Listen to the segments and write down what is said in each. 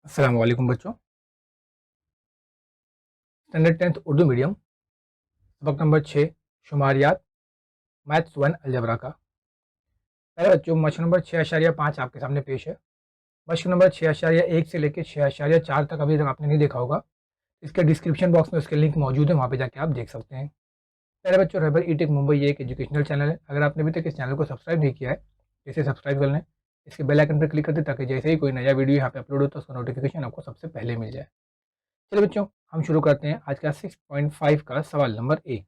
अस्सलाम वालेकुम बच्चों। स्टैंडर्ड 10th उर्दू मीडियम सबक नंबर 6 शुमारियात मैथ्स 1 अलजबरा का। पहले बच्चों मशक नंबर 6.5 आपके सामने पेश है। मशक नंबर 6.1 से लेकर 6.4 तक अभी तक आपने नहीं देखा होगा। इसके डिस्क्रिप्शन बॉक्स में उसके लिंक मौजूद है, वहाँ पे जाके आप देख सकते हैं। पहले बच्चों रहबर ई टेक मुंबई ये एक एजुकेशनल चैनल है। अगर आपने अभी तक इस चैनल को सब्सक्राइब नहीं किया है तो इसे सब्सक्राइब कर लें। इसके बेल आइकन पर क्लिक कर दें ताकि जैसे ही कोई नया वीडियो यहाँ पे अपलोड होता है उसका नोटिफिकेशन आपको सबसे पहले मिल जाए। चलिए बच्चों हम शुरू करते हैं आज का 6.5 का सवाल नंबर 1।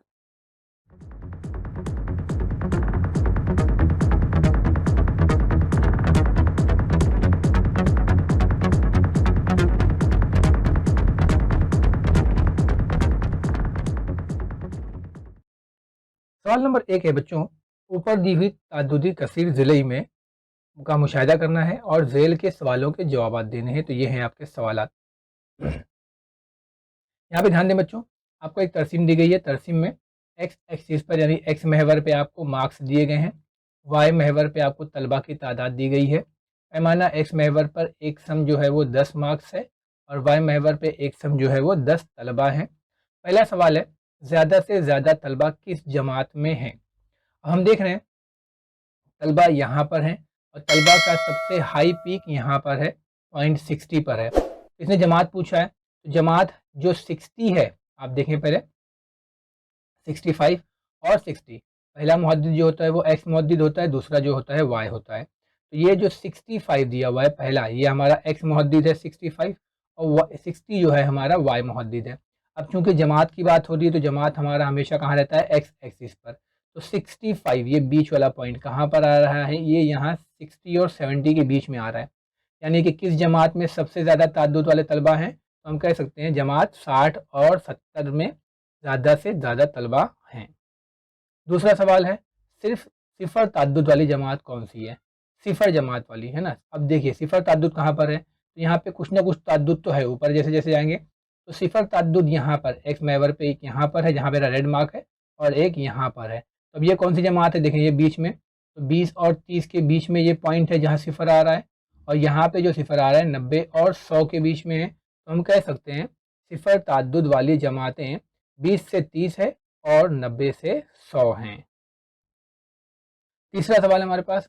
सवाल नंबर 1 है बच्चों, ऊपर दी हुई ताद्दुदी कसीर ज़िले में का मुशाहिदा करना है और झेल के सवालों के जवाब देने हैं। तो ये हैं आपके सवालात। यहाँ पे ध्यान दें बच्चों, आपको एक तरसीम दी गई है। तरसीम में एक्स एक्सिस पर यानी एक्स महवर पे आपको मार्क्स दिए गए हैं, वाई महवर पे आपको तलबा की तादाद दी गई है। पैमाना एक्स महवर पर एक सम जो है वो 10 मार्क्स है और वाई महवर पे एक सम जो है वो 10 तलबा हैं। पहला सवाल है, ज़्यादा से ज़्यादा तलबा किस जमात में हैं। हम देख रहे हैं तलबा यहाँ पर हैं और तलबा का सबसे हाई पीक यहाँ पर है, 0.60 पर है। इसने जमात पूछा है, तो जमात जो 60 है, आप देखें पहले 65 और 60, पहला मुहद्दिद जो होता है वो एक्स मुहद्दिद होता है, दूसरा जो होता है वाई होता है। तो ये जो 65 दिया हुआ है पहला, ये हमारा एक्स मुहद्दिद है 65 और 60 जो है हमारा वाई मुहद्दिद है। अब चूंकि जमात की बात हो रही है तो जमात हमारा हमेशा कहाँ रहता है, एक्स एक्सिस पर। तो 65 ये बीच वाला पॉइंट कहाँ पर आ रहा है, ये यहाँ 60 और 70 के बीच में आ रहा है। यानी कि किस जमात में सबसे ज़्यादा ताद्दुद वाले तलबा हैं, तो हम कह सकते हैं जमात 60 और 70 में ज़्यादा से ज़्यादा तलबा हैं। दूसरा सवाल है, सिर्फ सिफर ताद्दुद वाली जमात कौन सी है, सिफर जमात वाली है ना। अब देखिए सिफर ताद्दुद कहाँ पर है, तो यहाँ पे कुछ ना कुछ ताद्दुद तो है, ऊपर जैसे जैसे जाएंगे तो सिफर ताद्दुद यहाँ पर एक्स महवर पे एक यहाँ पर है जहाँ पे रेड मार्क है और एक यहाँ पर है। तो अब ये कौन सी जमात है, देखें ये बीच में, तो 20 और 30 के बीच में ये पॉइंट है जहाँ सिफर आ रहा है और यहाँ पे जो सिफर आ रहा है 90 और 100 के बीच में है। तो हम कह सकते हैं सिफर ताद्दुद वाली जमातें 20 से 30 है और 90 से 100 हैं। तीसरा सवाल हमारे पास,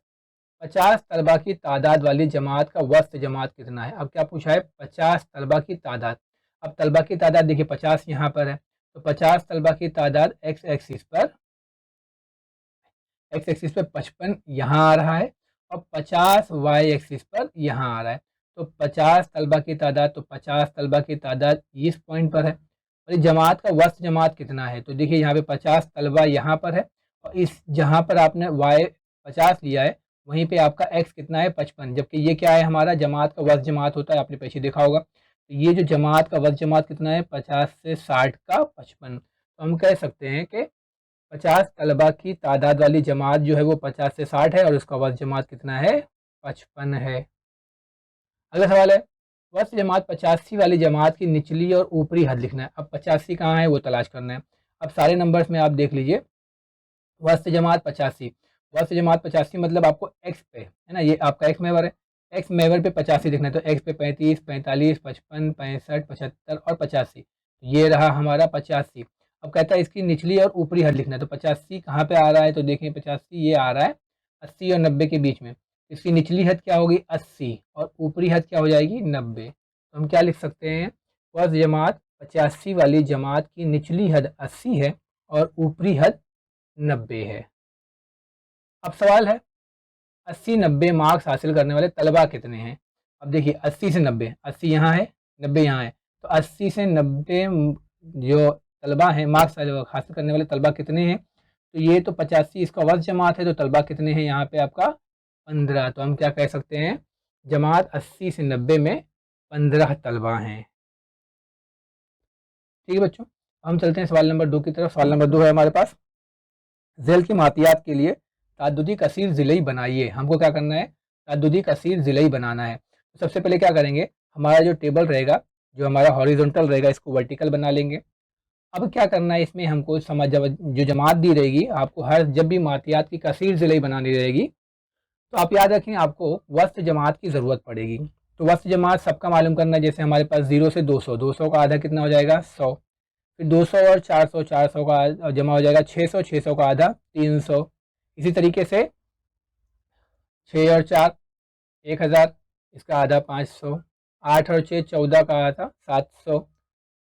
50 तलबा की तादाद वाली जमात का वस्त जमात कितना है। अब क्या पूछा है, 50 तलबा की तादाद। अब तलबा की तादाद देखिए 50 यहाँ पर है, तो 50 तलबा की तादाद एक्स एक्सिस पर 55 यहाँ आ रहा है और 50 वाई एक्सिस पर यहाँ आ रहा है। तो 50 तलबा की तादाद, तो 50 तलबा की तादाद इस पॉइंट पर है और इस जमात का वस्त जमात कितना है, तो देखिए यहाँ पे 50 तलबा यहाँ पर है और इस जहाँ पर आपने वाई 50 लिया है वहीं पे आपका एक्स कितना है, 55, जबकि ये क्या है हमारा जमात का वस्त जमात होता है, आपने पीछे देखा होगा। तो ये जो जमात का वस्त जमात कितना है, 50 से 60 का 55। तो हम कह सकते हैं कि 50 तलबा की तादाद वाली जमात जो है वो 50 से 60 है और उसका वस्त जमात कितना है, 55 है। अगला सवाल है, वस्त जमात 85 वाली जमात की निचली और ऊपरी हद लिखना है। अब 85 कहाँ है वो तलाश करना है। अब सारे नंबर्स में आप देख लीजिए, वस्त जमात 85, वस्त जमात 85 मतलब आपको एक्स पे है ना, ये आपका एक्स मेवर है, एक्स मेवर पे 85 लिखना है। तो एक्स पे 35, 45, 55, 65, 75 और 85, ये रहा हमारा 85। अब कहता है इसकी निचली और ऊपरी हद लिखना है। तो 85 कहाँ पे आ रहा है, तो देखें 85 ये आ रहा है 80 और 90 के बीच में। इसकी निचली हद क्या होगी, 80 और ऊपरी हद क्या हो जाएगी, 90। तो हम क्या लिख सकते हैं, वस्त जमात 85 वाली जमात की निचली हद 80 है और ऊपरी हद 90 है। अब सवाल है, 80-90 मार्क्स हासिल करने वाले तलबा कितने हैं। अब देखिए 80 से 90, 80 यहाँ है 90 यहाँ है, तो 80 से 90 जो तलबा हैं मार्क्स हासिल करने वाले तलबा कितने हैं, तो ये तो 85 इसका वस्त जमात है, तो तलबा कितने हैं यहाँ पे आपका 15। तो हम क्या कह सकते हैं, जमात 80 से 90 में 15 तलबा हैं। ठीक है बच्चों, हम चलते हैं सवाल नंबर 2 की तरफ। सवाल नंबर 2 है हमारे पास, झेल की मातियात के लिए ताद्दुदी कसीर ज़िलई बनाइए। हमको क्या करना है, ताद्दुदी कसीर ज़िलई बनाना है। तो सबसे पहले क्या करेंगे, हमारा जो टेबल रहेगा, जो हमारा हॉरिजॉन्टल रहेगा, इसको वर्टिकल बना लेंगे। अब क्या करना है, इसमें हमको समझ जो जमात दी रहेगी आपको, हर जब भी मातियात की कसीर ज़िलई बनानी रहेगी तो आप याद रखें आपको वस्त जमात की ज़रूरत पड़ेगी। तो वस्त जमात सबका मालूम करना है। जैसे हमारे पास 0 से 200, 200 का आधा कितना हो जाएगा 100, फिर 200 और 400, 400 का जमा हो जाएगा 600, 600 का आधा 300। इसी तरीके से 6 और 4 1000, इसका आधा 500, 8 और 6 14 का आधा 700,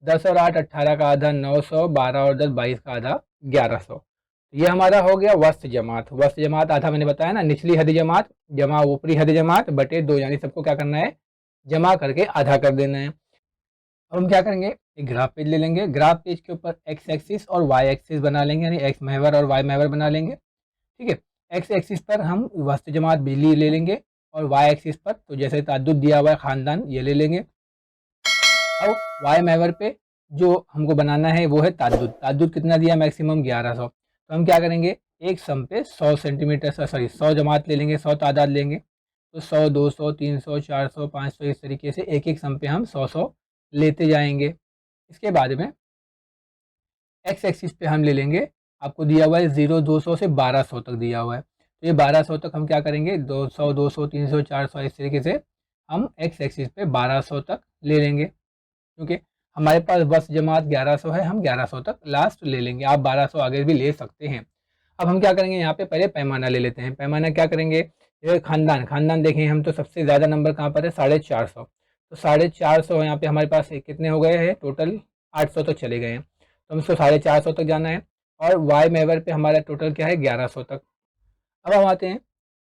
10 और 8 18 का आधा 900, 12 और 10 22 का आधा 1100। ये हमारा हो गया वस्त जमात। वस्त जमात आधा मैंने बताया ना, निचली हद जमात जमा ऊपरी हद जमात बटे 2, यानी सबको क्या करना है, जमा करके आधा कर देना है। अब हम क्या करेंगे, एक ग्राफ पेज ले लेंगे। ग्राफ पेज के ऊपर एक्स एक्सिस और वाई एक्सिस बना लेंगे, यानी एक्स महवर और वाई महवर बना लेंगे। ठीक है, एक्स एक्सिस पर हम वस्त जमात बिजली ले लेंगे और वाई एक्सिस पर तो जैसे ताद्दुद दिया हुआ है खानदान ये ले लेंगे। अब वाई महवर पे जो हमको बनाना है वो है ताद्दुद। ताद्दुद कितना दिया, मैक्सिमम 1100। तो हम क्या करेंगे, एक सम पे 100 सेंटीमीटर, सॉरी 100 जमात ले लेंगे, 100 तादाद लेंगे। तो 100, 200, 300, 400, 500 इस तरीके से एक एक सम पे हम 100 लेते जाएंगे। इसके बाद में एक्स एक्सिस पे हम ले लेंगे, आपको दिया हुआ है 0, 200 से 1200 तक दिया हुआ है। तो ये 1200 तक हम क्या करेंगे, 200, 200, 300, 400 इस तरीके से हम एक्स एक्सिस पे 1200 तक ले लेंगे। क्योंकि हमारे पास बस जमात 1100 है, हम 1100 तक लास्ट ले लेंगे। आप 1200 आगे भी ले सकते हैं। अब हम क्या करेंगे, यहाँ पे पहले पैमाना ले लेते हैं। पैमाना क्या करेंगे, ये खानदान, खानदान देखें हम तो सबसे ज़्यादा नंबर कहाँ पर है, 450। तो 450 यहाँ पे हमारे पास कितने हो गए हैं, टोटल 800 तक चले गए हैं। तो हमको 450 तक जाना है। और वाई मेवर पे हमारा टोटल क्या है, 1100 तक। अब हम आते हैं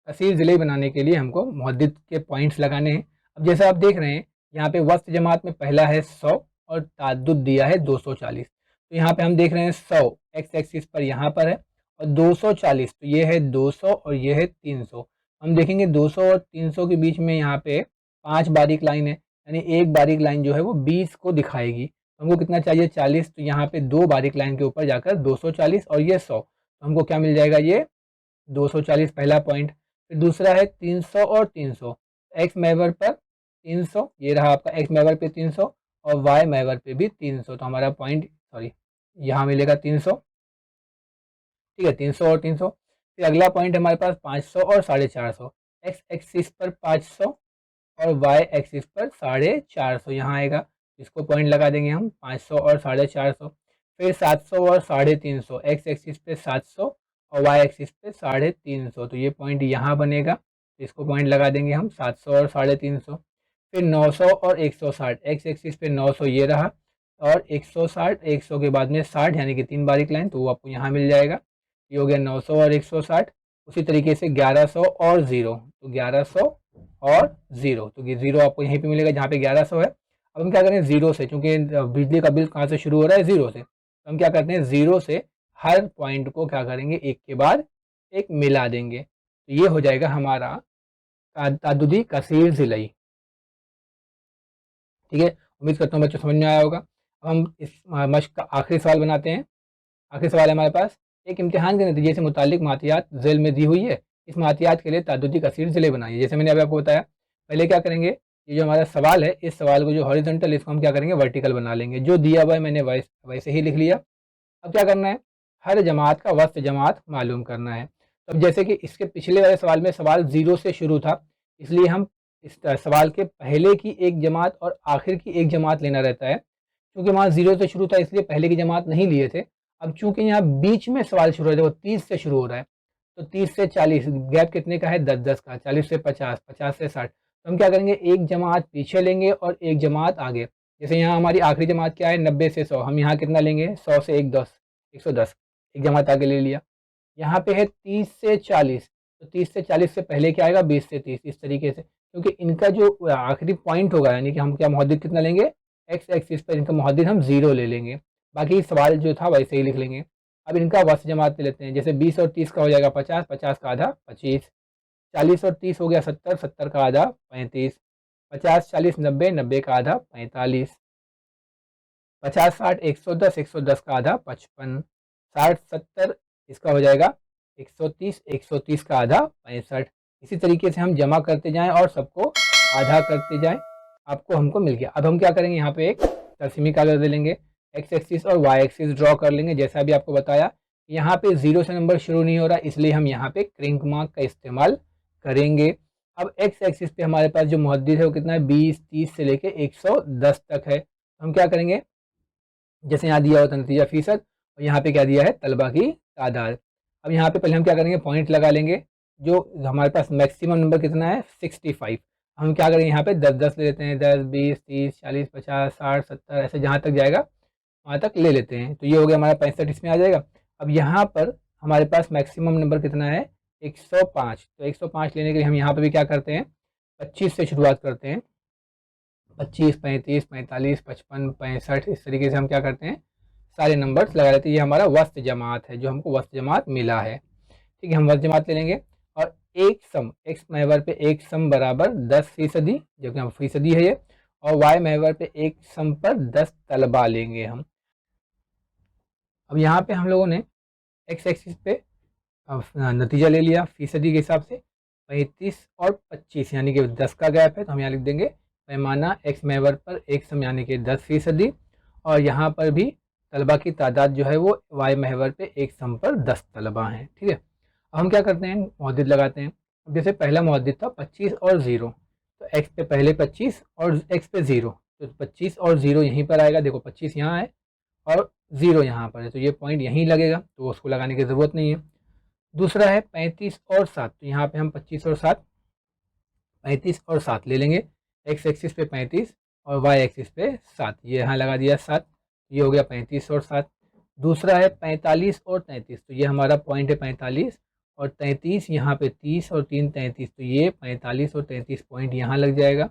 कसीर ज़िले बनाने के लिए हमको मुहद्दिद के पॉइंट्स लगाने हैं। अब जैसे आप देख रहे हैं यहाँ पे वस्त जमात में पहला है 100 और ताद्दुद दिया है 240। तो यहाँ पे हम देख रहे हैं 100 एक्स एक्सिस पर यहाँ पर है और 240 तो ये है 200 और ये है 300। हम देखेंगे 200 और 300 के बीच में यहाँ पे 5 बारीक लाइन है, यानी एक बारीक लाइन जो है वो 20 को दिखाएगी। हमको कितना चाहिए, 40। तो यहाँ पे 2 बारीक लाइन के ऊपर जाकर 240 और ये 100, तो हमको क्या मिल जाएगा, ये 240 पहला पॉइंट। फिर दूसरा है 300 और 300, एक्स मैवर पर 300, ये रहा आपका एक्स मैवर पे 300 और वाई मैवर पे भी 300। तो हमारा पॉइंट सॉरी यहाँ मिलेगा 300। ठीक है, 300 और 300। फिर अगला पॉइंट हमारे पास 500 और 450, एक्स एक्सिस पर 500 और वाई एक्सिस पर 450 यहाँ आएगा। इसको पॉइंट लगा देंगे हम 500 और 450। फिर 700 और 350, एक्स एक्सिस पे 700 और वाई एक्सिस पे 350, तो ये पॉइंट यहाँ बनेगा। इसको पॉइंट लगा देंगे हम 700 और 350। फिर 900 और 160, एक्स एक्सिस पे 900 ये रहा और 160, 100 के बाद में 60 यानी कि 3 बारीक लाइन, तो वो आपको यहाँ मिल जाएगा। ये हो गया 900 और 160। उसी तरीके से 1100 और 0, तो 1100 और 0, तो ये 0 आपको यहीं पे मिलेगा जहाँ पे 1100 है। अब हम क्या करें, 0 से, क्योंकि बिजली का बिल कहाँ से शुरू हो रहा है, 0 से, तो हम क्या करते हैं 0 से हर पॉइंट को क्या करेंगे, एक के बाद एक मिला देंगे। तो ये हो जाएगा हमारा ताद्दुदी कसीर ज़िलई। ठीक है, उम्मीद करता हूँ बच्चों समझ में आया होगा। अब हम इस मश्क का आखिरी सवाल बनाते हैं। आखिरी सवाल है हमारे पास, एक इम्तिहान के नतीजे से मुतालिक मातियात झेल में दी हुई है, इस मातियात के लिए ताद्दुदी कसीर ज़िले बनाइए। जैसे मैंने अभी आपको बताया, पहले क्या करेंगे, ये जो हमारा सवाल है, इस सवाल को जो हॉरिजॉन्टल, इसको हम क्या करेंगे, वर्टिकल बना लेंगे। जो दिया हुआ है मैंने वैसे ही लिख लिया। अब क्या करना है, हर जमात का वस्त जमात मालूम करना है। तो अब जैसे कि इसके पिछले वाले सवाल में सवाल 0 से शुरू था, इसलिए हम इस सवाल के पहले की एक जमात और आखिर की एक जमात लेना रहता है। क्योंकि वहाँ 0 से शुरू था इसलिए पहले की जमात नहीं लिए थे। अब चूंकि यहाँ बीच में सवाल शुरू हो रहा है, वो 30 से शुरू हो रहा है, तो 30 से 40 गैप कितने का है, 10-10 का। 40 से 50, 50 से 60, तो हम क्या करेंगे, एक जमात पीछे लेंगे और एक जमात आगे। जैसे यहाँ हमारी आखिरी जमात क्या है, 90 से 100, हम यहाँ कितना लेंगे, 100 से 110, एक जमात आगे ले लिया। यहाँ पे है 30 से 40, तो 30 से 40 से पहले क्या आएगा, 20 से 30, इस तरीके से। क्योंकि इनका जो आखिरी पॉइंट होगा, यानी कि हम क्या मुहद्दिद कितना लेंगे, एक्स एक्सिस पर इनका मुहद्दिद हम 0 ले लेंगे। बाकी सवाल जो था वैसे ही लिख लेंगे। अब इनका वस्त जमात ले लेते हैं। जैसे 20 और 30 का हो जाएगा 50, 50 का आधा 25, 40 और 30 हो गया 70, 70 का आधा 35, 50, 40, 90, 90 का आधा 45, 50, 60, 110, 110 का आधा 55, 60, 70 इसका हो जाएगा 130, 130 का आधा 65। इसी तरीके से हम जमा करते जाएं और सबको आधा करते जाएं, आपको हमको मिल गया। अब हम क्या करेंगे, यहाँ पे एक तरसीमी कागज ले लेंगे, एक्स एक्सिस और वाई एक्सिस ड्रॉ कर लेंगे। जैसा भी आपको बताया, यहाँ पे 0 से नंबर शुरू नहीं हो रहा, इसलिए हम यहाँ पे क्रिंक मार्क का इस्तेमाल करेंगे। अब एक्स एक्सिस पे हमारे पास जो मुहद्दिद है वो कितना है, 20, 30 से लेके 110 तक है। हम क्या करेंगे, जैसे यहाँ दिया होता है नतीजा फीसद, और यहाँ पे क्या दिया है, तलबा की तादाद। अब यहाँ पे पहले हम क्या करेंगे, पॉइंट लगा लेंगे। जो हमारे पास मैक्सिमम नंबर कितना है, 65। हम क्या करेंगे, यहाँ पे 10-10 ले लेते हैं, 10, 20, 30, 40, 50, 60, 70, ऐसे जहाँ तक जाएगा वहाँ तक ले लेते हैं। तो ये हो गया हमारा 65, इसमें आ जाएगा। अब यहाँ पर हमारे पास मैक्सिमम नंबर कितना है, 105। तो 105 लेने के लिए हम यहाँ पर भी क्या करते हैं, 25 से शुरुआत करते हैं। 25, 35, 45, 55, 65, इस तरीके से हम क्या करते हैं, सारे नंबर्स लगा लेते हैं। ये हमारा वस्त जमात है, जो हमको वस्त जमात मिला है। ठीक है, हम वस्त जमात ले लेंगे। और एक सम, एक्स महवर पे एक सम बराबर 10%, जो कि हम फीसदी है ये। और वाई महवर पे एक सम पर 10 तलबा लेंगे हम। अब यहाँ पे हम लोगों ने एक्स एक्सिस पे नतीजा ले लिया फीसदी के हिसाब से, 35 और 25 यानी कि 10 का गैप है, तो हम यहाँ लिख देंगे पैमाना एक्स महवर पर एक सम यानी कि 10%। और यहाँ पर भी तलबा की तादाद जो है वो वाई महवर पे एक सम पर 10 तलबा हैं। ठीक है, अब हम क्या करते हैं, मुहद्दिद लगाते हैं। अब जैसे पहला मुहद्दिद था 25 और 0, तो एक्स पे पहले 25 और एक्स पे 0, तो 25 और 0 यहीं पर आएगा। देखो 25 यहाँ है और 0 यहाँ पर है, तो ये पॉइंट यहीं लगेगा, तो उसको लगाने की ज़रूरत नहीं है। दूसरा है 35 और 7, तो यहाँ पे हम 25 और 7, 35 और 7 ले लेंगे। एक्स एक्सिस पे 35 और वाई एक्सिस पे 7, ये यहाँ लगा दिया 7, ये हो गया 35 और 7। दूसरा है 45 और 33, तो ये हमारा पॉइंट है 45 और 33, यहाँ पे 30 और 3 33, तो ये 45 और 33 पॉइंट यहाँ लग जाएगा।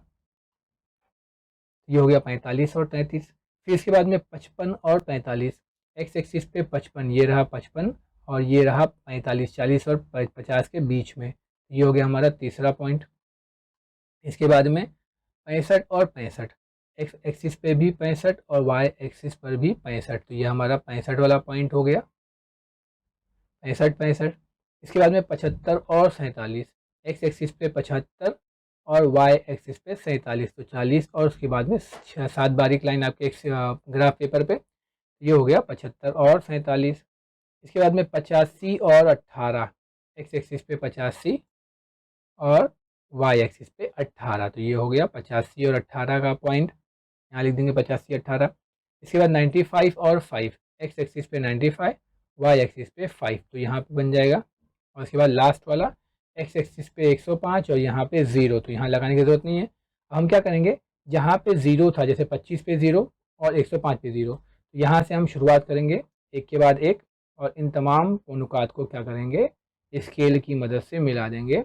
ये हो गया 45 और 33। फिर इसके बाद में 55 और 45, एक्स एक्सिस पे 55, ये रहा 55 और ये रहा 45, 40 और 50 के बीच में, ये हो गया हमारा तीसरा पॉइंट। इसके बाद में 65 और 65, एक्स एक्सिस पे भी 65 और वाई एक्सिस पर भी 65, तो ये हमारा 65 वाला पॉइंट हो गया, 65 65। इसके बाद में 75 और 47, एक्स एक्सिस पे 75 और वाई एक्सिस पे 47, तो 40 और उसके बाद में 7 बारीक लाइन आपके एक ग्राफ पेपर पे, ये हो गया 75 और 47। इसके बाद में 85 और 18, एक्स एक्सिस पे 85 और वाई एक्सिस पे 18, तो ये हो गया 85 और 18 का पॉइंट, यहाँ लिख देंगे 85 18। इसके बाद 95 और 5, एक्स एक्सिस पे 95, वाई एक्सिस पे 5, तो यहाँ पे बन जाएगा। और इसके बाद लास्ट वाला एक्स एक्सिस पे 105 और यहाँ पे 0, तो यहाँ लगाने की ज़रूरत नहीं है। अब हम क्या करेंगे, जहाँ पे 0 था, जैसे 25 पे 0 और 105 पे 0, तो यहाँ से हम शुरुआत करेंगे एक के बाद एक, और इन तमाम नुकात को क्या करेंगे, स्केल की मदद से मिला देंगे।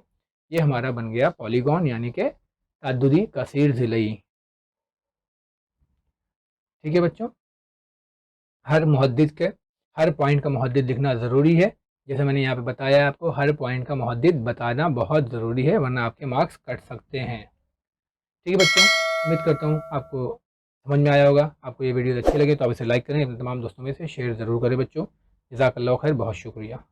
ये हमारा बन गया पॉलीगॉन, यानी कि ताद्दुदी कसीर ज़िलई। ठीक है बच्चों, हर मुहद्दिद के हर पॉइंट का मुहद्दिद लिखना ज़रूरी है। जैसे मैंने यहाँ पे बताया है आपको, हर पॉइंट का मुहद्दिद बताना बहुत ज़रूरी है, वरना आपके मार्क्स कट सकते हैं। ठीक है बच्चों, उम्मीद करता हूँ आपको समझ में आया होगा। आपको ये वीडियो अच्छी लगे तो आप इसे लाइक करें, अपने तमाम दोस्तों में से शेयर ज़रूर करें बच्चों। जज़ाकल्लाह खैर, बहुत शुक्रिया।